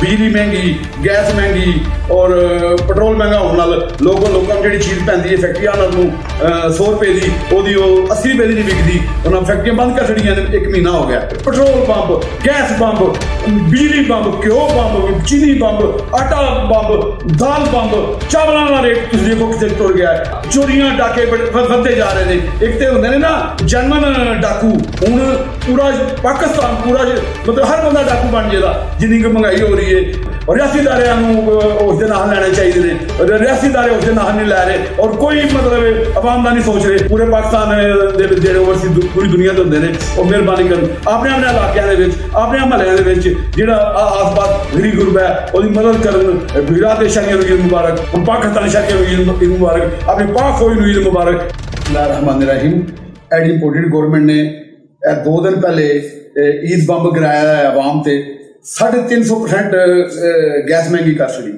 बिजली महंगी, गैस महंगी और पेट्रोल महंगा होने नाल लोगों ਨੂੰ ਜਿਹੜੀ ਚੀਜ਼ ਪੈਂਦੀ ਹੈ ਫੈਕਟਰੀਆਂ ਨਾਲ ਨੂੰ 100 ਰੁਪਏ ਦੀ ਉਹਦੀ ਉਹ 80 ਰੁਪਏ ਦੀ ਨਹੀਂ ਵਿਕਦੀ। ਉਹਨਾਂ ਫੈਕਟਰੀਆਂ ਬੰਦ ਕਰ ਛੱਡੀਆਂ ਨੇ, 1 ਮਹੀਨਾ ਹੋ ਗਿਆ। ਪੈਟਰੋਲ ਪੰਪ, ਗੈਸ ਪੰਪ, ਬਿਜਲੀ ਪੰਪ, ਘਿਓ ਪੰਪ, ਚੀਨੀ ਪੰਪ, ਆਟਾ ਪੰਪ, ਦਾਲ ਪੰਪ, ਚਾਵਲਾਂ ਦਾ ਰੇਟ ਤੁਸੀਂ ਦੇਖੋ ਕਿਤੇ ਟੁਰ ਗਿਆ ਹੈ। ਚੋਰੀਆਂ ਡਾਕੇ ਵੱਧਦੇ ਜਾ ਰਹੇ ਨੇ। ਇੱਕ ਤੇ ਹੁੰਦੇ ਨੇ ਨਾ ਜਨਮਨ ਡਾਕੂ, ਹੁਣ ਪੂਰਾ ਪਾਕਿਸਤਾਨ ਪੂਰਾ मतलब हर बंदा डाकू बन जाएगा जिन्नी की महंगाई हो रही है। और रियासी इदारे उसके नाम लेने चाहिए ने, रियासी इदारे उसके नाम नहीं लै रहे और कोई मतलब आवाम का नहीं सोच रहे। पूरे पाकिस्तान के ओवरसीज पूरी दुनिया के होंगे ने और मेहरबानी कर अपने अपने इलाकों अपने महलों जो आस पास गरीब गुरब है उसकी मदद कर। गुजरात के शहरियों को ईद मुबारक, पाकिस्तानी शहरियों को ईद मुबारक, अपनी पाक फौज को ईद मुबारक। रहमान रहीम। एडी इंपोर्टेड गवर्नमेंट ने 2 दिन पहले ईद बंब गिराया है आवाम से 350% गैस महंगी कर छड़ी।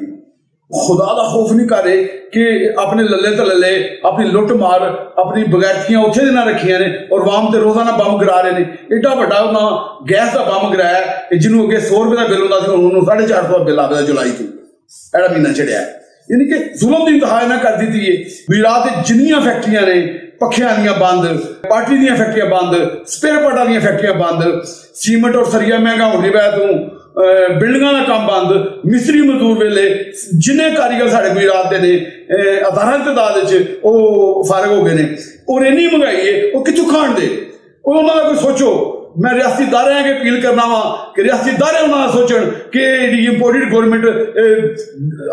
खुदा का खौफ नहीं कर रहे कि अपने लले तो लले अपनी लुट मार अपनी बगैरतियां उत्थे ना रखिया ने और आवाम से रोजाना बंब गिरा रहे हैं। एडा बड़ा उन्हें गैस का बंब गिराया जिन्होंने अगे 100 रुपये का बिल होता है उन्होंने 450 का बिल आता जुलाई तो एड़ा महीना चढ़िया। यानी कि जुल्म की इंतहा इन्हें कर दी है। गुजरात जिन्नियां फैक्ट्रियां ने पखियां दियां बंद, पार्टी दियां फैक्ट्रियां बंद, स्पेयर पार्टां दियां फैक्ट्रियां बंद, सीमेंट और सरिया महंगा होने की वजह तो बिल्डिंगां का काम बंद, मिस्त्री मजदूर वेले जिन्ने कारीगर साढ़े गुजरात के ने हज़ारां दी तादाद फारग हो गए ने और इन्नी महंगाई है वो कित्थों खाण दे। उन्होंने कोई सोचो। मैं रियासी इदारे अगे अपील करना वा कि रियासी इदारे उन्होंने सोचन कि इंपोर्टेड गवर्नमेंट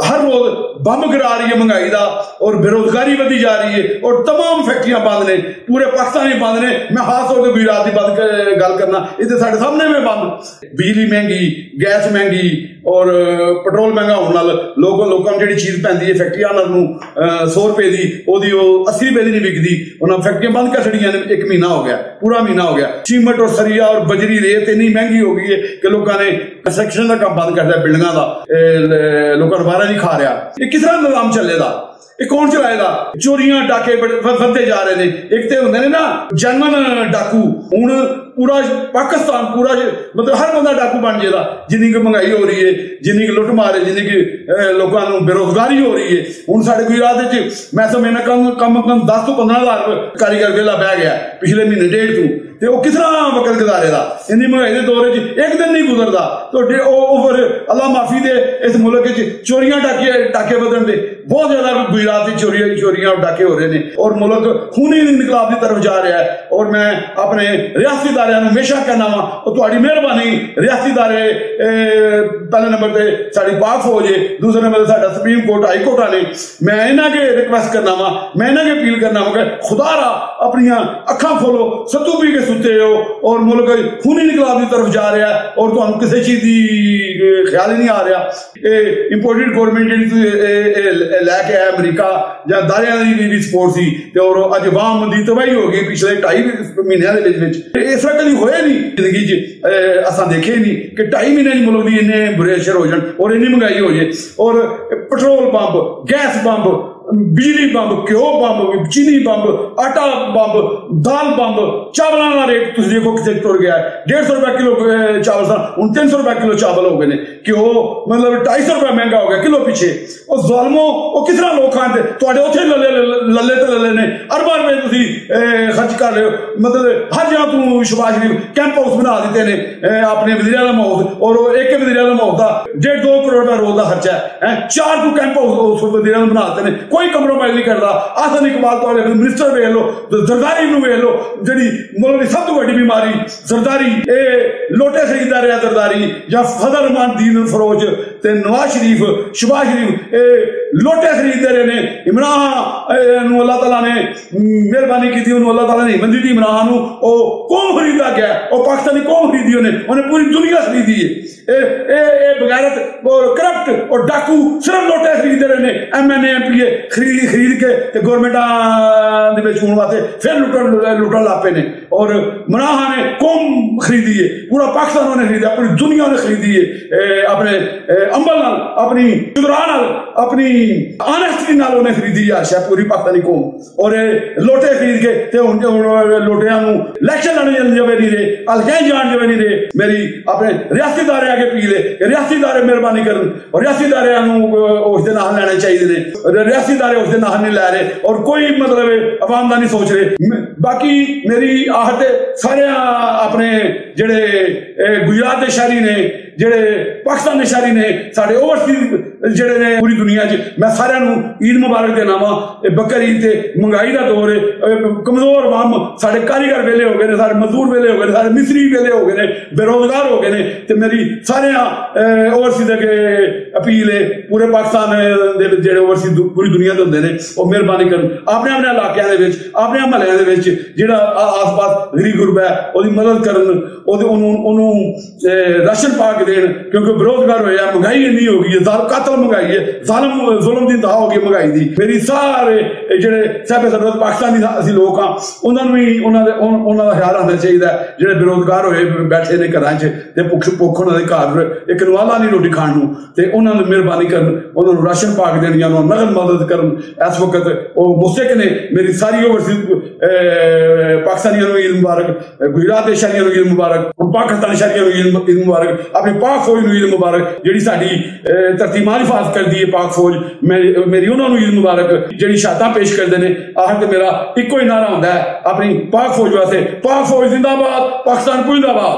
हर रोज बंब गिरा रही है महंगाई का और बेरोजगारी बढ़ी जा रही है और तमाम फैक्ट्रियां बंद ने, पूरे पाकिस्तान बंद ने। मैं खास तौर पर गुजरात की बात गल करना, इतने साढ़े सामने में बंद। बिजली महंगी, गैस महंगी और पेट्रोल महंगा होने नाल लोगों जी चीज पैंदी है फैक्ट्रियां नाल नूं 100 रुपए की ओदी 80 रुपए की नहीं विकदी। उन्होंने फैक्ट्रियां बंद कर छड़ियां ने, 1 महीना हो गया, पूरा महीना हो गया। सीमेंट और सरिया और बजरी रेत इतनी महंगी हो गई है कि लोगों ने कंस्ट्रक्शन का काम बंद कर दिया, बिल्डिंगां दा लोगों बाहर नहीं खा रहा। ये किस तरह निजाम चलेगा, ये कौन चलाएगा? चोरियां डाके बढ़ते जा रहे हैं। एक तो होंगे ने ना जनमन डाकू, हुण पूरा पाकिस्तान पूरा मतलब हर बंदा डाकू बन जाएगा जिन्नी की महंगाई हो रही है, जिन्नी की लुट मार है, जिन्नी की लोगों को बेरोजगारी हो रही है। हुण साडे गुजरात मैं समझना कम 10 तो 15 हज़ार कारीगर वेला बह गया पिछले महीने डेढ़ तो वो किस तरह वक्त गुजारेगा? इन्नी महंगाई के दौर एक दिन नहीं गुजरता तो फिर अल्लाह माफी दे इस मुल्क चोरियां डाके बदन दे बहुत ज्यादा गुजरात की चोरियां डाके हो रहे हैं और मुल्क खूनी इनकलाब की तरफ जा रहा है। और मैं अपने रियासती इदारे हमेशा कहना वा तुहाडी मेहरबानी रियासती इदारे पहले नंबर पर साड़ी पाक फौज है, दूसरे नंबर पर साडा सुप्रीम कोर्ट हाई कोर्ट वाले। मैं इन्हां के रिक्वेस्ट करना वा, मैं इन्हां के अपील करना वा कि खुदा रा अपनी अखां खोलो, सत्तू पी के सुते हो और मुल्क खूनी इनकलाब की तरफ जा रहा है और तुहानू किसी चीज की ख्याल ही नहीं आ रहा। इंपोर्टेड गवर्नमेंट जी लैके आया अमरीका या दारियां की सपोर्ट सी और अज वाम की तबाही हो गई पिछले 2.5 महीनों के। इस तरह कभी होया नहीं जिंदगी च, असा देखे नहीं कि 2.5 महीने मुल्क की इन्ने बुरे असर हो जाए और इन्नी महंगाई हो जाए। और पेट्रोल पंप, गैस पंप, बिजली पंप, घ्यो पंप, चीनी पंप, आटा पंप, दाल पंप, चावलों का रेट तुम देखो कितने टुर गया है। 150 रुपए किलो चावल था, हूँ 300 रुपए किलो चावल हो गए ने। घ्यो मतलब 250 रुपए महंगा हो गया किलो पीछे। और ज़ालिमो वो किस तरह लोग खाते थोड़े उथे लले तो लले ने अरबा रुपए तुम खर्च कर रहे हो। मतलब हर जगह तू शबाज शरीफ कैंप हाउस बना देते ने अपने वज़ीर आज़म हाउस और एक वज़ीर आज़म हाउस का 1.5-2 करोड़ का रोज का खर्चा है। 4 तू कैंप हाउस वज़ीर आज़म बनाते हैं, कोई कंप्रोमाइज नहीं करता। आसन इकबाल तो मिनिस्टर वेख लो, जरदारी वेख लो, जी मुल्क की सब तो बड़ी बीमारी जरदारी, लोटे खरीदता रहा जरदारी या फजल रहमान दीन फरोज ते नवाज शरीफ शबाज शरीफ लोटे खरीदते रहे ने। इमरान अल्लाह तला ने मेहरबानी की थी, अल्लाह तला ने हिम्मत दी इमरान कौन खरीदा गया और पाकिस्तानी कौन खरीदी उन्हें पूरी दुनिया खरीदी है। बगैरत और करप्ट और डाकू सिर्फ लोटे खरीदते रहे ने। MNA MPA खरीद के गवर्नमेंट होने वास्ते फिर लुटन लापे ने। और मनाहा ने कौम खरीदी है, पूरा पाकिस्तान उन्हें खरीदा, पूरी दुनिया ने खरीदी है अपने अंबल नाल, अपनी चुदरा नाल, अपनी ऑनेस्टी नाल उन्हें खरीदी याश है पूरी पाकिस्तानी कौम और लोटे खरीद के ते हुण लोटियां नूं इलेक्शन लड़न जावे नहीं रहे हल्के जान जावे नहीं रहे मेरी अपने रियासती इदारे आगे पी ले रियासती इदारे मेहरबानी करन और रियासती इदारे उस दे नाल लेने चाहिए ने रियासती इदारे उस दे नाल नहीं लै रहे और कोई मतलब अवाम दा नहीं सोच रहे बाकी मेरी आहट सारे अपने जेड़े गुजरात के शहरी ने जेड़े पाकिस्तान के शहरी ने साढ़े ओवरसीज जेड़े ने पूरी दुनिया च मैं सारिਆਂ ਨੂੰ ईद मुबारक देना वा बकर ईद ते महंगाई का दौर है कमजोर अवाम साढ़े कारीगर वेले हो गए सारे मजदूर वेले हो गए सारे मिस्त्री वेले हो गए बेरोजगार हो गए ते मेरी सारे ओवरसीज अगे अपील है पूरे पाकिस्तान दे जेड़े ओवरसीज पूरी दुनिया के होंगे ने वो मेहरबानी करन अपने अपने इलाकों के अपने महल्लों के जेड़ा आस पास गरीब गुरबा है उसकी मदद करन राशन पा के देन क्योंकि बेरोजगार होया महंगाई इन्नी हो गई है कातल महंगाई है जुल्म की इंतहा हो गई महंगाई की मेरी सारे जेड़े साहब सरबत पाकिस्तानी असं लोग हाँ उन्होंने भी उन्होंने ख्याल रखना चाहिए जेड़े बेरोजगार होए बैठे ने घर च भुख उन्होंने घर एक नवाला नहीं रोटी खाण नूं ते उन्होंने मेहरबानी करन उन्होंने राशन पा के देनी नगद मदद करन इस वक्त वो मुस्तक ने मेरी सारी ओवरसीज पाकिस्तानियों ईद मुबारक गुजरात के शहरियों ईद मुबारक पाकिस्तानी शहरियों ईद मुबारक अपनी पाक फौज ईद मुबारक जी साड़ी धरती मां हिफाजत करती है पाक फौज मेरी उन्होंने ईद मुबारक जी शहादत पेश करते हैं आखिर मेरा इको ही नारा होंदा है अपनी पाक फौज वास्ते पाक फौज जिंदाबाद पाकिस्तान जिंदाबाद।